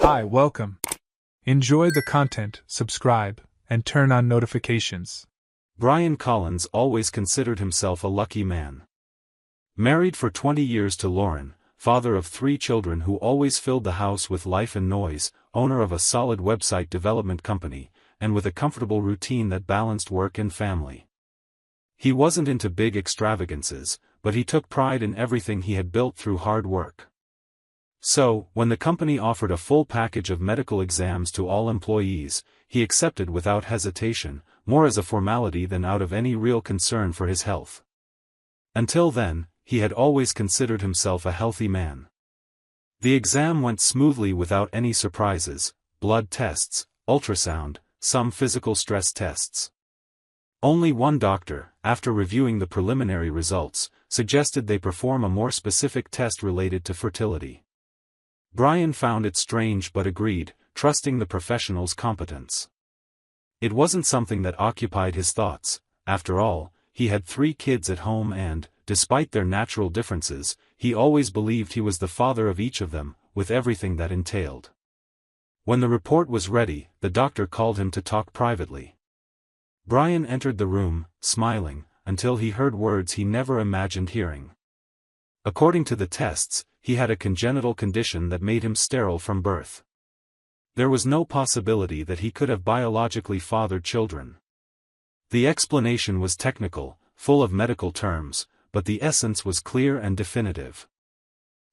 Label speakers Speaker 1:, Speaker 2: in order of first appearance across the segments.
Speaker 1: Hi, welcome. Enjoy the content, subscribe, and turn on notifications.
Speaker 2: Brian Collins always considered himself a lucky man. Married for 20 years to Lauren, father of 3 children who always filled the house with life and noise, owner of a solid website development company, and with a comfortable routine that balanced work and family. He wasn't into big extravagances, but he took pride in everything he had built through hard work. So, when the company offered a full package of medical exams to all employees, he accepted without hesitation, more as a formality than out of any real concern for his health. Until then, he had always considered himself a healthy man. The exam went smoothly without any surprises: blood tests, ultrasound, some physical stress tests. Only one doctor, after reviewing the preliminary results, suggested they perform a more specific test related to fertility. Brian found it strange but agreed, trusting the professional's competence. It wasn't something that occupied his thoughts. After all, he had 3 kids at home and, despite their natural differences, he always believed he was the father of each of them, with everything that entailed. When the report was ready, the doctor called him to talk privately. Brian entered the room, smiling, until he heard words he never imagined hearing. According to the tests, he had a congenital condition that made him sterile from birth. There was no possibility that he could have biologically fathered children. The explanation was technical, full of medical terms, but the essence was clear and definitive.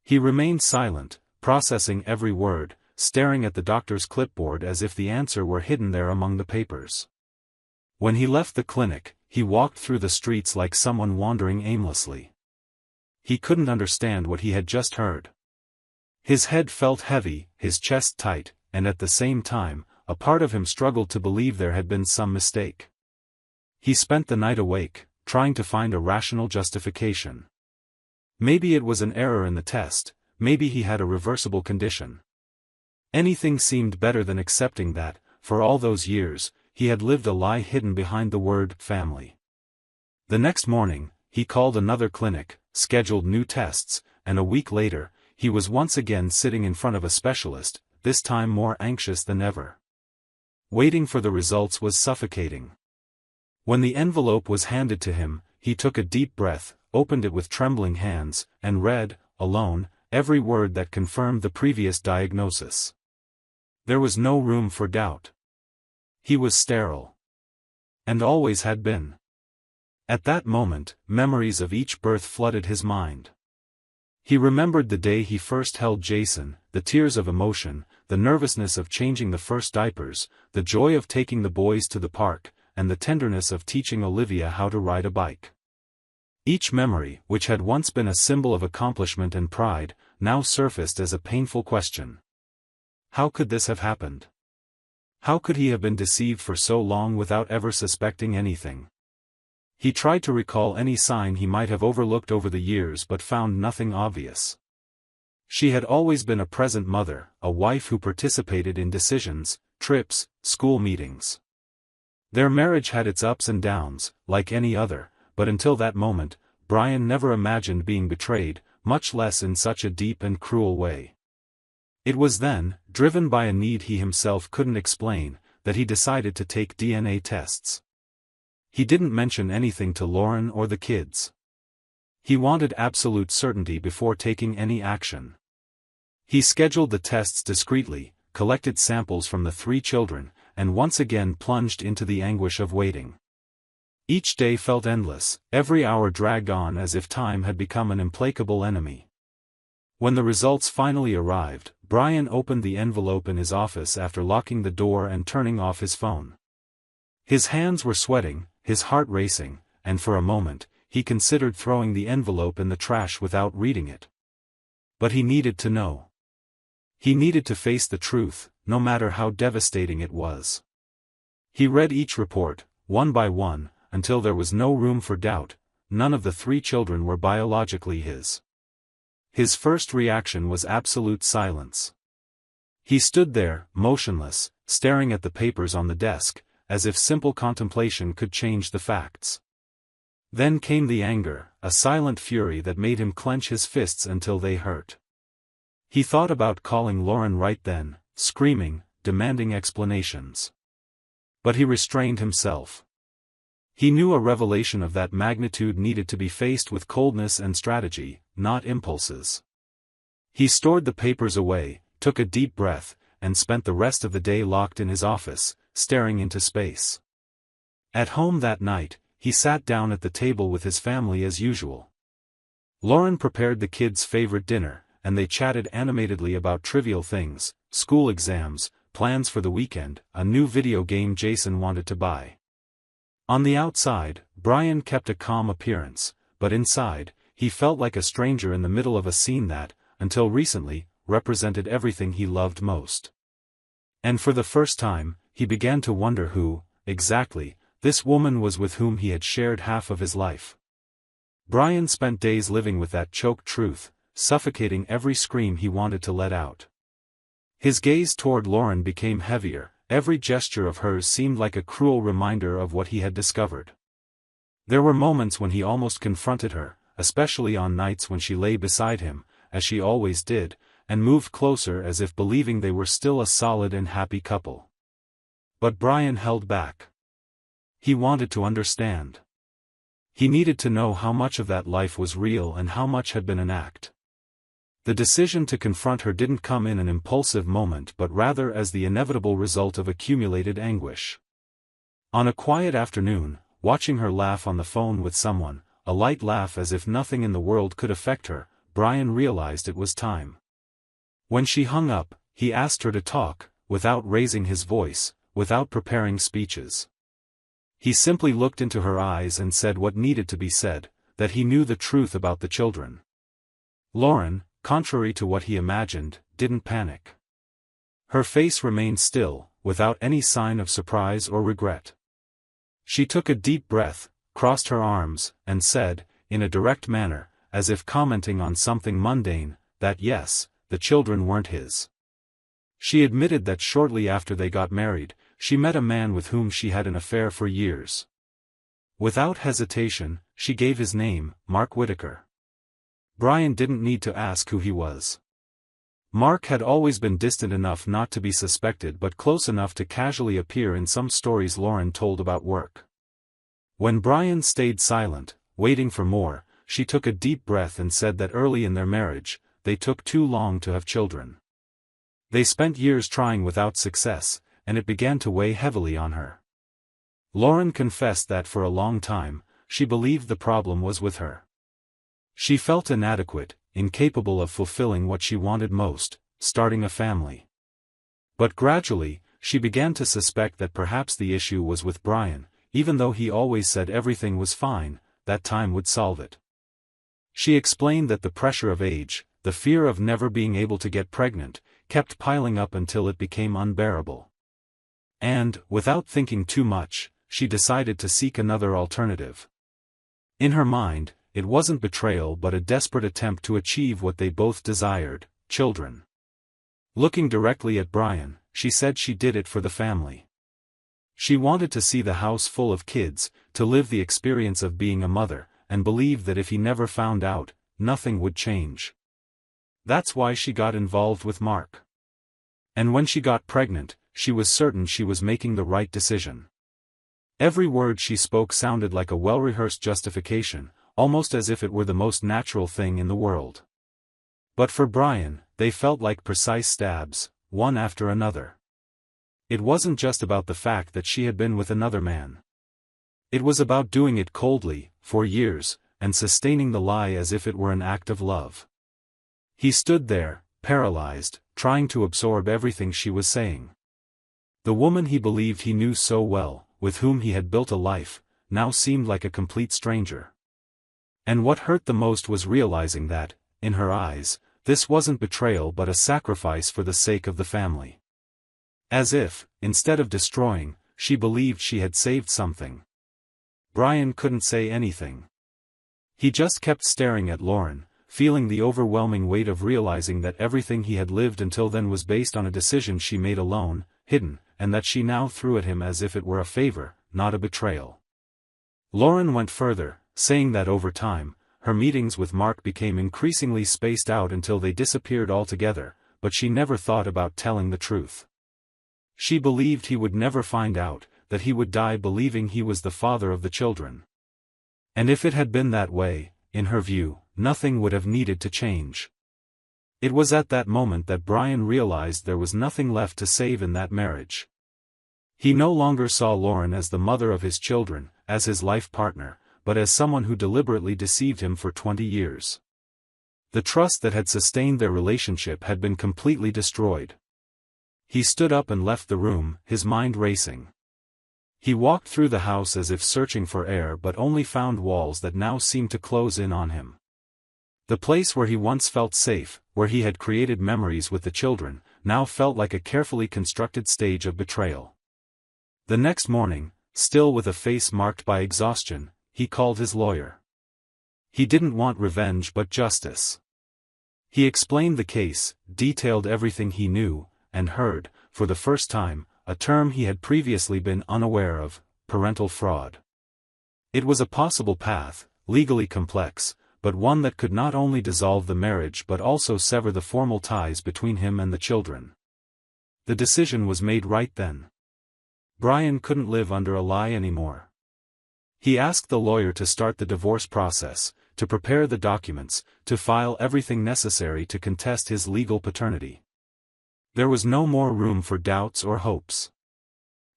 Speaker 2: He remained silent, processing every word, staring at the doctor's clipboard as if the answer were hidden there among the papers. When he left the clinic, he walked through the streets like someone wandering aimlessly. He couldn't understand what he had just heard. His head felt heavy, his chest tight, and at the same time, a part of him struggled to believe there had been some mistake. He spent the night awake, trying to find a rational justification. Maybe it was an error in the test, maybe he had a reversible condition. Anything seemed better than accepting that, for all those years, he had lived a lie hidden behind the word family. The next morning, he called another clinic, scheduled new tests, and a week later, he was once again sitting in front of a specialist, this time more anxious than ever. Waiting for the results was suffocating. When the envelope was handed to him, he took a deep breath, opened it with trembling hands, and read, alone, every word that confirmed the previous diagnosis. There was no room for doubt. He was sterile. And always had been. At that moment, memories of each birth flooded his mind. He remembered the day he first held Jason, the tears of emotion, the nervousness of changing the first diapers, the joy of taking the boys to the park, and the tenderness of teaching Olivia how to ride a bike. Each memory, which had once been a symbol of accomplishment and pride, now surfaced as a painful question. How could this have happened? How could he have been deceived for so long without ever suspecting anything? He tried to recall any sign he might have overlooked over the years but found nothing obvious. She had always been a present mother, a wife who participated in decisions, trips, school meetings. Their marriage had its ups and downs, like any other, but until that moment, Brian never imagined being betrayed, much less in such a deep and cruel way. It was then, driven by a need he himself couldn't explain, that he decided to take DNA tests. He didn't mention anything to Lauren or the kids. He wanted absolute certainty before taking any action. He scheduled the tests discreetly, collected samples from the 3 children, and once again plunged into the anguish of waiting. Each day felt endless, every hour dragged on as if time had become an implacable enemy. When the results finally arrived, Brian opened the envelope in his office after locking the door and turning off his phone. His hands were sweating, his heart racing, and for a moment, he considered throwing the envelope in the trash without reading it. But he needed to know. He needed to face the truth, no matter how devastating it was. He read each report, one by one, until there was no room for doubt: none of the 3 children were biologically his. His first reaction was absolute silence. He stood there, motionless, staring at the papers on the desk, as if simple contemplation could change the facts. Then came the anger, a silent fury that made him clench his fists until they hurt. He thought about calling Lauren right then, screaming, demanding explanations. But he restrained himself. He knew a revelation of that magnitude needed to be faced with coldness and strategy, not impulses. He stored the papers away, took a deep breath, and spent the rest of the day locked in his office, staring into space. At home that night, he sat down at the table with his family as usual. Lauren prepared the kids' favorite dinner, and they chatted animatedly about trivial things, school exams, plans for the weekend, a new video game Jason wanted to buy. On the outside, Brian kept a calm appearance, but inside, he felt like a stranger in the middle of a scene that, until recently, represented everything he loved most. And for the first time, he began to wonder who, exactly, this woman was with whom he had shared half of his life. Brian spent days living with that choked truth, suffocating every scream he wanted to let out. His gaze toward Lauren became heavier, every gesture of hers seemed like a cruel reminder of what he had discovered. There were moments when he almost confronted her, especially on nights when she lay beside him, as she always did, and moved closer as if believing they were still a solid and happy couple. But Brian held back. He wanted to understand. He needed to know how much of that life was real and how much had been an act. The decision to confront her didn't come in an impulsive moment but rather as the inevitable result of accumulated anguish. On a quiet afternoon, watching her laugh on the phone with someone, a light laugh as if nothing in the world could affect her, Brian realized it was time. When she hung up, he asked her to talk, without raising his voice, without preparing speeches. He simply looked into her eyes and said what needed to be said, that he knew the truth about the children. Lauren, contrary to what he imagined, didn't panic. Her face remained still, without any sign of surprise or regret. She took a deep breath, crossed her arms, and said, in a direct manner, as if commenting on something mundane, that yes, the children weren't his. She admitted that shortly after they got married, she met a man with whom she had an affair for years. Without hesitation, she gave his name, Mark Whitaker. Brian didn't need to ask who he was. Mark had always been distant enough not to be suspected but close enough to casually appear in some stories Lauren told about work. When Brian stayed silent, waiting for more, she took a deep breath and said that early in their marriage, they took too long to have children. They spent years trying without success, and it began to weigh heavily on her. Lauren confessed that for a long time, she believed the problem was with her. She felt inadequate, incapable of fulfilling what she wanted most, starting a family. But gradually, she began to suspect that perhaps the issue was with Brian, even though he always said everything was fine, that time would solve it. She explained that the pressure of age, the fear of never being able to get pregnant, kept piling up until it became unbearable. And, without thinking too much, she decided to seek another alternative. In her mind, it wasn't betrayal but a desperate attempt to achieve what they both desired, children. Looking directly at Brian, she said she did it for the family. She wanted to see the house full of kids, to live the experience of being a mother, and believed that if he never found out, nothing would change. That's why she got involved with Mark. And when she got pregnant, she was certain she was making the right decision. Every word she spoke sounded like a well-rehearsed justification, almost as if it were the most natural thing in the world. But for Brian, they felt like precise stabs, one after another. It wasn't just about the fact that she had been with another man. It was about doing it coldly, for years, and sustaining the lie as if it were an act of love. He stood there, paralyzed, trying to absorb everything she was saying. The woman he believed he knew so well, with whom he had built a life, now seemed like a complete stranger. And what hurt the most was realizing that, in her eyes, this wasn't betrayal but a sacrifice for the sake of the family. As if, instead of destroying, she believed she had saved something. Brian couldn't say anything. He just kept staring at Lauren, feeling the overwhelming weight of realizing that everything he had lived until then was based on a decision she made alone, hidden, and that she now threw at him as if it were a favor, not a betrayal. Lauren went further, saying that over time, her meetings with Mark became increasingly spaced out until they disappeared altogether, but she never thought about telling the truth. She believed he would never find out, that he would die believing he was the father of the children. And if it had been that way, in her view, nothing would have needed to change. It was at that moment that Brian realized there was nothing left to save in that marriage. He no longer saw Lauren as the mother of his children, as his life partner, but as someone who deliberately deceived him for 20 years. The trust that had sustained their relationship had been completely destroyed. He stood up and left the room, his mind racing. He walked through the house as if searching for air but only found walls that now seemed to close in on him. The place where he once felt safe, where he had created memories with the children, now felt like a carefully constructed stage of betrayal. The next morning, still with a face marked by exhaustion, he called his lawyer. He didn't want revenge but justice. He explained the case, detailed everything he knew, and heard, for the first time, a term he had previously been unaware of: parental fraud. It was a possible path, legally complex, but one that could not only dissolve the marriage but also sever the formal ties between him and the children. The decision was made right then. Brian couldn't live under a lie anymore. He asked the lawyer to start the divorce process, to prepare the documents, to file everything necessary to contest his legal paternity. There was no more room for doubts or hopes.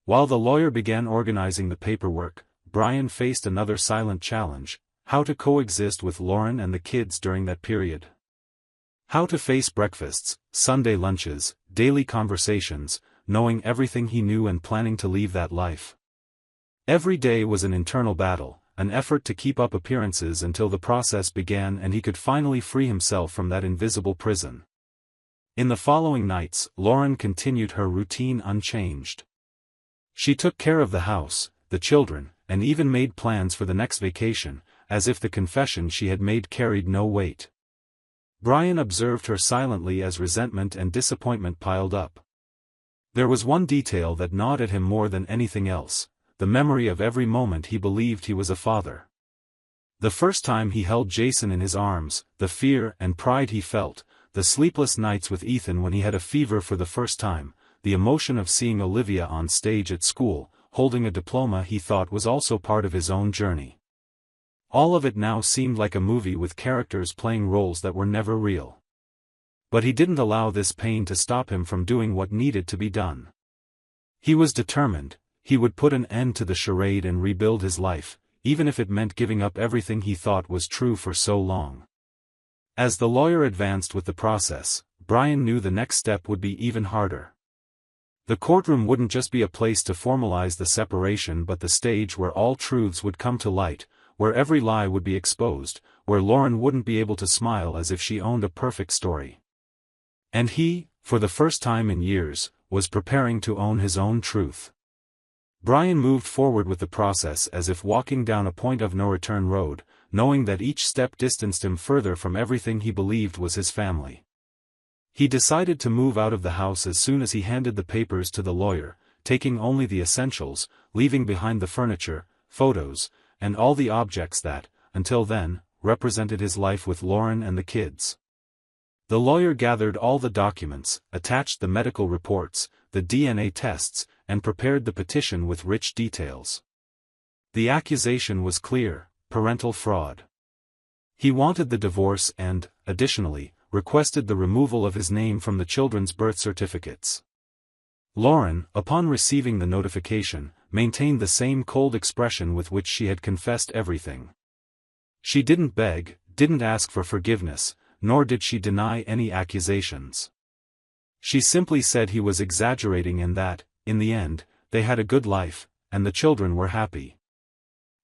Speaker 2: While the lawyer began organizing the paperwork, Brian faced another silent challenge: how to coexist with Lauren and the kids during that period. How to face breakfasts, Sunday lunches, daily conversations, knowing everything he knew and planning to leave that life. Every day was an internal battle, an effort to keep up appearances until the process began and he could finally free himself from that invisible prison. In the following nights, Lauren continued her routine unchanged. She took care of the house, the children, and even made plans for the next vacation, as if the confession she had made carried no weight. Brian observed her silently as resentment and disappointment piled up. There was one detail that gnawed at him more than anything else: the memory of every moment he believed he was a father. The first time he held Jason in his arms, the fear and pride he felt, the sleepless nights with Ethan when he had a fever for the first time, the emotion of seeing Olivia on stage at school, holding a diploma he thought was also part of his own journey. All of it now seemed like a movie with characters playing roles that were never real. But he didn't allow this pain to stop him from doing what needed to be done. He was determined. He would put an end to the charade and rebuild his life, even if it meant giving up everything he thought was true for so long. As the lawyer advanced with the process, Brian knew the next step would be even harder. The courtroom wouldn't just be a place to formalize the separation but the stage where all truths would come to light, where every lie would be exposed, where Lauren wouldn't be able to smile as if she owned a perfect story. And he, for the first time in years, was preparing to own his own truth. Brian moved forward with the process as if walking down a point-of-no-return road, knowing that each step distanced him further from everything he believed was his family. He decided to move out of the house as soon as he handed the papers to the lawyer, taking only the essentials, leaving behind the furniture, photos, and all the objects that, until then, represented his life with Lauren and the kids. The lawyer gathered all the documents, attached the medical reports, the DNA tests, and prepared the petition with rich details. The accusation was clear: parental fraud. He wanted the divorce and, additionally, requested the removal of his name from the children's birth certificates. Lauren, upon receiving the notification, maintained the same cold expression with which she had confessed everything. She didn't beg, didn't ask for forgiveness, nor did she deny any accusations. She simply said he was exaggerating and that, in the end, they had a good life, and the children were happy.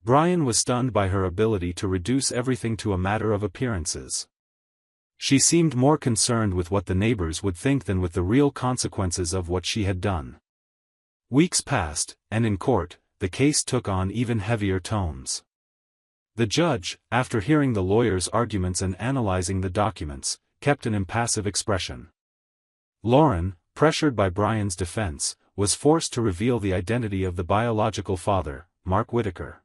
Speaker 2: Brian was stunned by her ability to reduce everything to a matter of appearances. She seemed more concerned with what the neighbors would think than with the real consequences of what she had done. Weeks passed, and in court, the case took on even heavier tones. The judge, after hearing the lawyer's arguments and analyzing the documents, kept an impassive expression. Lauren, pressured by Brian's defense, was forced to reveal the identity of the biological father, Mark Whitaker.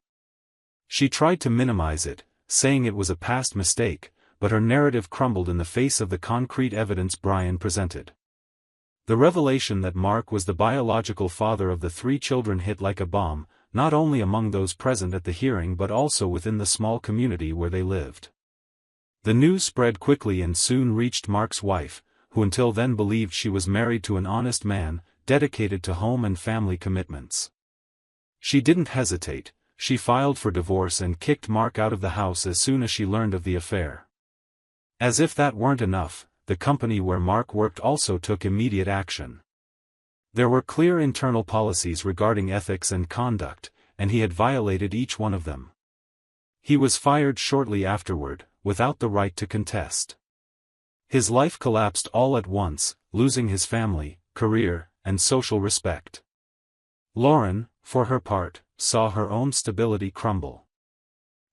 Speaker 2: She tried to minimize it, saying it was a past mistake, but her narrative crumbled in the face of the concrete evidence Brian presented. The revelation that Mark was the biological father of the 3 children hit like a bomb, not only among those present at the hearing but also within the small community where they lived. The news spread quickly and soon reached Mark's wife, who until then believed she was married to an honest man, dedicated to home and family commitments. She didn't hesitate, she filed for divorce and kicked Mark out of the house as soon as she learned of the affair. As if that weren't enough, the company where Mark worked also took immediate action. There were clear internal policies regarding ethics and conduct, and he had violated each one of them. He was fired shortly afterward, without the right to contest. His life collapsed all at once, losing his family, career, and social respect. Lauren, for her part, saw her own stability crumble.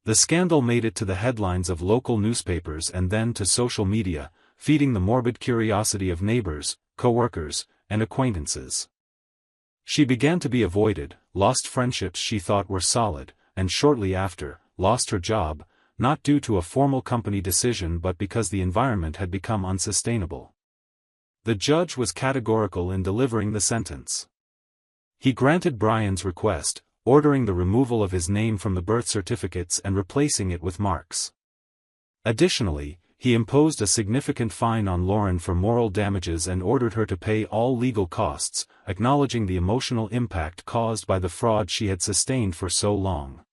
Speaker 2: The scandal made it to the headlines of local newspapers and then to social media, feeding the morbid curiosity of neighbors, co-workers, and acquaintances. She began to be avoided, lost friendships she thought were solid, and shortly after, lost her job, not due to a formal company decision but because the environment had become unsustainable. The judge was categorical in delivering the sentence. He granted Brian's request, ordering the removal of his name from the birth certificates and replacing it with Mark's. Additionally, he imposed a significant fine on Lauren for moral damages and ordered her to pay all legal costs, acknowledging the emotional impact caused by the fraud she had sustained for so long.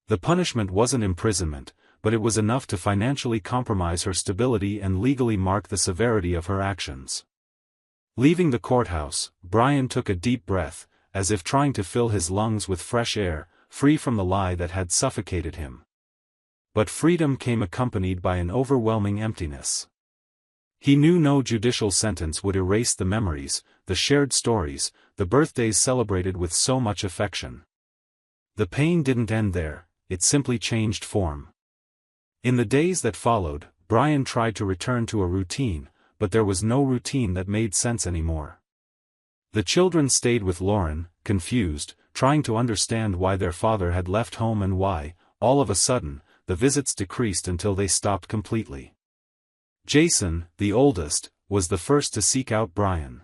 Speaker 2: The punishment wasn't imprisonment, but it was enough to financially compromise her stability and legally mark the severity of her actions. Leaving the courthouse, Brian took a deep breath, as if trying to fill his lungs with fresh air, free from the lie that had suffocated him. But freedom came accompanied by an overwhelming emptiness. He knew no judicial sentence would erase the memories, the shared stories, the birthdays celebrated with so much affection. The pain didn't end there, it simply changed form. In the days that followed, Brian tried to return to a routine, but there was no routine that made sense anymore. The children stayed with Lauren, confused, trying to understand why their father had left home and why, all of a sudden, the visits decreased until they stopped completely. Jason, the oldest, was the first to seek out Brian.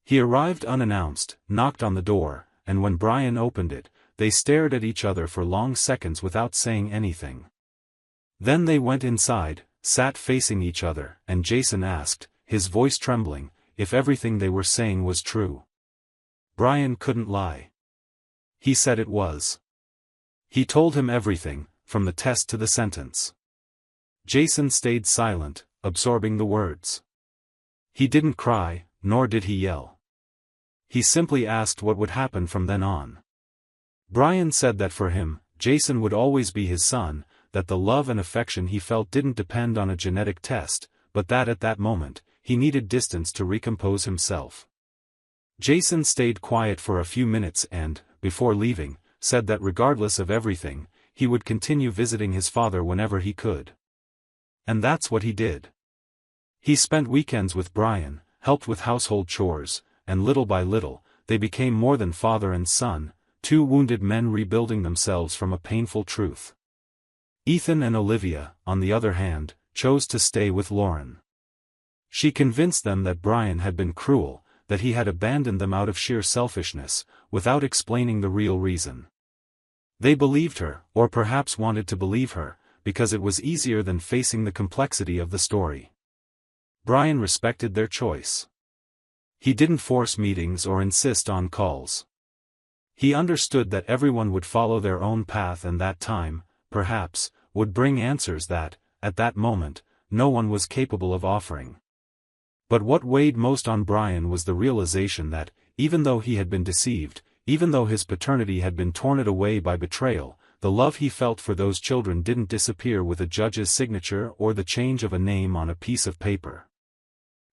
Speaker 2: He arrived unannounced, knocked on the door, and when Brian opened it, they stared at each other for long seconds without saying anything. Then they went inside, sat facing each other, and Jason asked, his voice trembling, if everything they were saying was true. Brian couldn't lie. He said it was. He told him everything, from the test to the sentence. Jason stayed silent, absorbing the words. He didn't cry, nor did he yell. He simply asked what would happen from then on. Brian said that for him, Jason would always be his son, that the love and affection he felt didn't depend on a genetic test, but that at that moment, he needed distance to recompose himself. Jason stayed quiet for a few minutes and, before leaving, said that regardless of everything, he would continue visiting his father whenever he could. And that's what he did. He spent weekends with Brian, helped with household chores, and little by little, they became more than father and son, 2 wounded men rebuilding themselves from a painful truth. Ethan and Olivia, on the other hand, chose to stay with Lauren. She convinced them that Brian had been cruel, that he had abandoned them out of sheer selfishness, without explaining the real reason. They believed her, or perhaps wanted to believe her, because it was easier than facing the complexity of the story. Brian respected their choice. He didn't force meetings or insist on calls. He understood that everyone would follow their own path and that time, perhaps, would bring answers that, at that moment, no one was capable of offering. But what weighed most on Brian was the realization that, even though he had been deceived, even though his paternity had been torn away by betrayal, the love he felt for those children didn't disappear with a judge's signature or the change of a name on a piece of paper.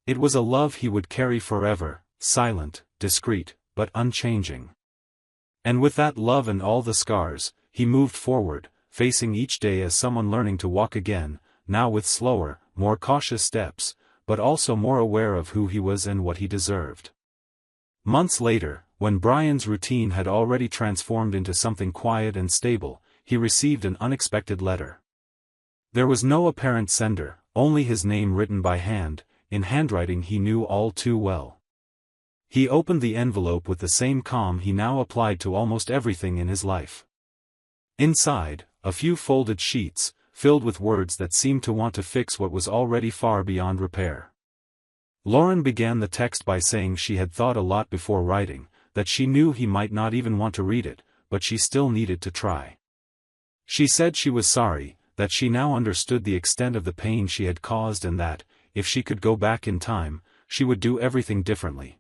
Speaker 2: It was a love he would carry forever, silent, discreet, but unchanging. And with that love and all the scars, he moved forward, facing each day as someone learning to walk again, now with slower, more cautious steps, but also more aware of who he was and what he deserved. Months later, when Brian's routine had already transformed into something quiet and stable, he received an unexpected letter. There was no apparent sender, only his name written by hand, in handwriting he knew all too well. He opened the envelope with the same calm he now applied to almost everything in his life. Inside, a few folded sheets, filled with words that seemed to want to fix what was already far beyond repair. Lauren began the text by saying she had thought a lot before writing, that she knew he might not even want to read it, but she still needed to try. She said she was sorry, that she now understood the extent of the pain she had caused and that, if she could go back in time, she would do everything differently.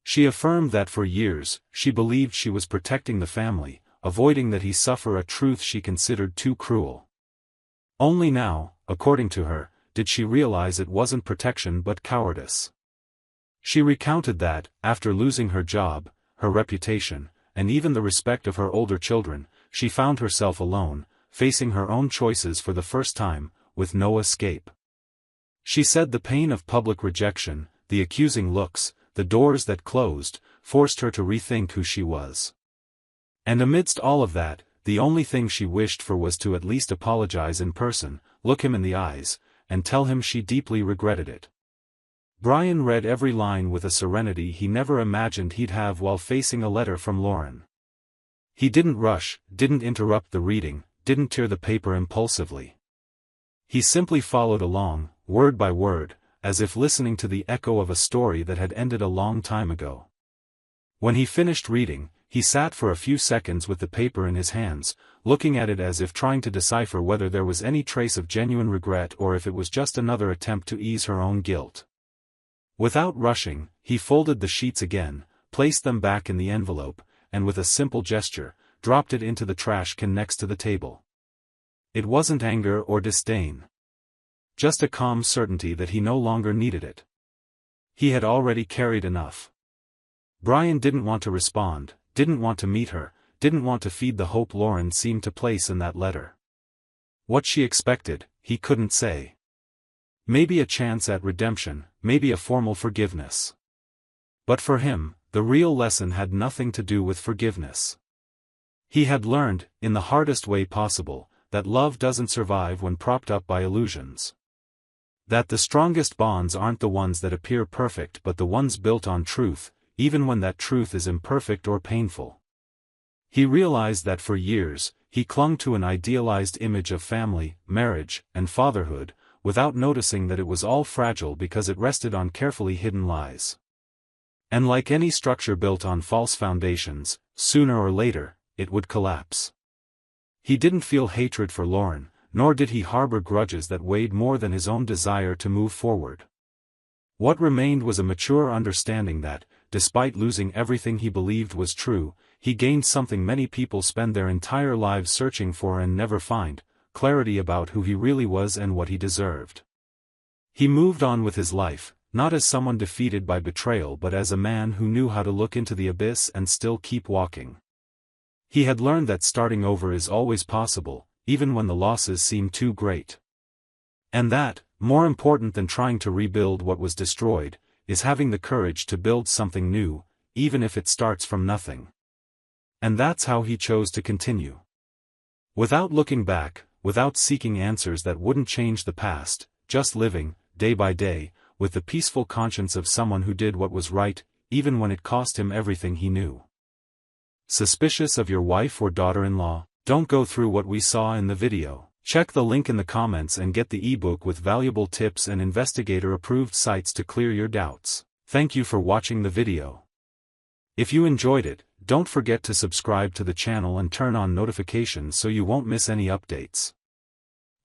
Speaker 2: She affirmed that for years, she believed she was protecting the family, avoiding that he suffer a truth she considered too cruel. Only now, according to her, did she realize it wasn't protection but cowardice. She recounted that, after losing her job, her reputation, and even the respect of her older children, she found herself alone, facing her own choices for the first time, with no escape. She said the pain of public rejection, the accusing looks, the doors that closed, forced her to rethink who she was. And amidst all of that, the only thing she wished for was to at least apologize in person, look him in the eyes, and tell him she deeply regretted it. Brian read every line with a serenity he never imagined he'd have while facing a letter from Lauren. He didn't rush, didn't interrupt the reading, didn't tear the paper impulsively. He simply followed along, word by word, as if listening to the echo of a story that had ended a long time ago. When he finished reading, he sat for a few seconds with the paper in his hands, looking at it as if trying to decipher whether there was any trace of genuine regret or if it was just another attempt to ease her own guilt. Without rushing, he folded the sheets again, placed them back in the envelope, and with a simple gesture, dropped it into the trash can next to the table. It wasn't anger or disdain. Just a calm certainty that he no longer needed it. He had already carried enough. Brian didn't want to respond, didn't want to meet her, didn't want to feed the hope Lauren seemed to place in that letter. What she expected, he couldn't say. Maybe a chance at redemption, maybe a formal forgiveness. But for him, the real lesson had nothing to do with forgiveness. He had learned, in the hardest way possible, that love doesn't survive when propped up by illusions. That the strongest bonds aren't the ones that appear perfect but the ones built on truth, even when that truth is imperfect or painful. He realized that for years, he clung to an idealized image of family, marriage, and fatherhood, without noticing that it was all fragile because it rested on carefully hidden lies. And like any structure built on false foundations, sooner or later, it would collapse. He didn't feel hatred for Lauren, nor did he harbor grudges that weighed more than his own desire to move forward. What remained was a mature understanding that, despite losing everything he believed was true, he gained something many people spend their entire lives searching for and never find: clarity about who he really was and what he deserved. He moved on with his life, not as someone defeated by betrayal but as a man who knew how to look into the abyss and still keep walking. He had learned that starting over is always possible, even when the losses seem too great. And that, more important than trying to rebuild what was destroyed, is having the courage to build something new, even if it starts from nothing. And that's how he chose to continue. Without looking back, without seeking answers that wouldn't change the past, just living, day by day, with the peaceful conscience of someone who did what was right, even when it cost him everything he knew. Suspicious of your wife or daughter-in-law? Don't go through what we saw in the video. Check the link in the comments and get the ebook with valuable tips and investigator-approved sites to clear your doubts. Thank you for watching the video. If you enjoyed it, don't forget to subscribe to the channel and turn on notifications so you won't miss any updates.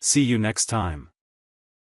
Speaker 2: See you next time.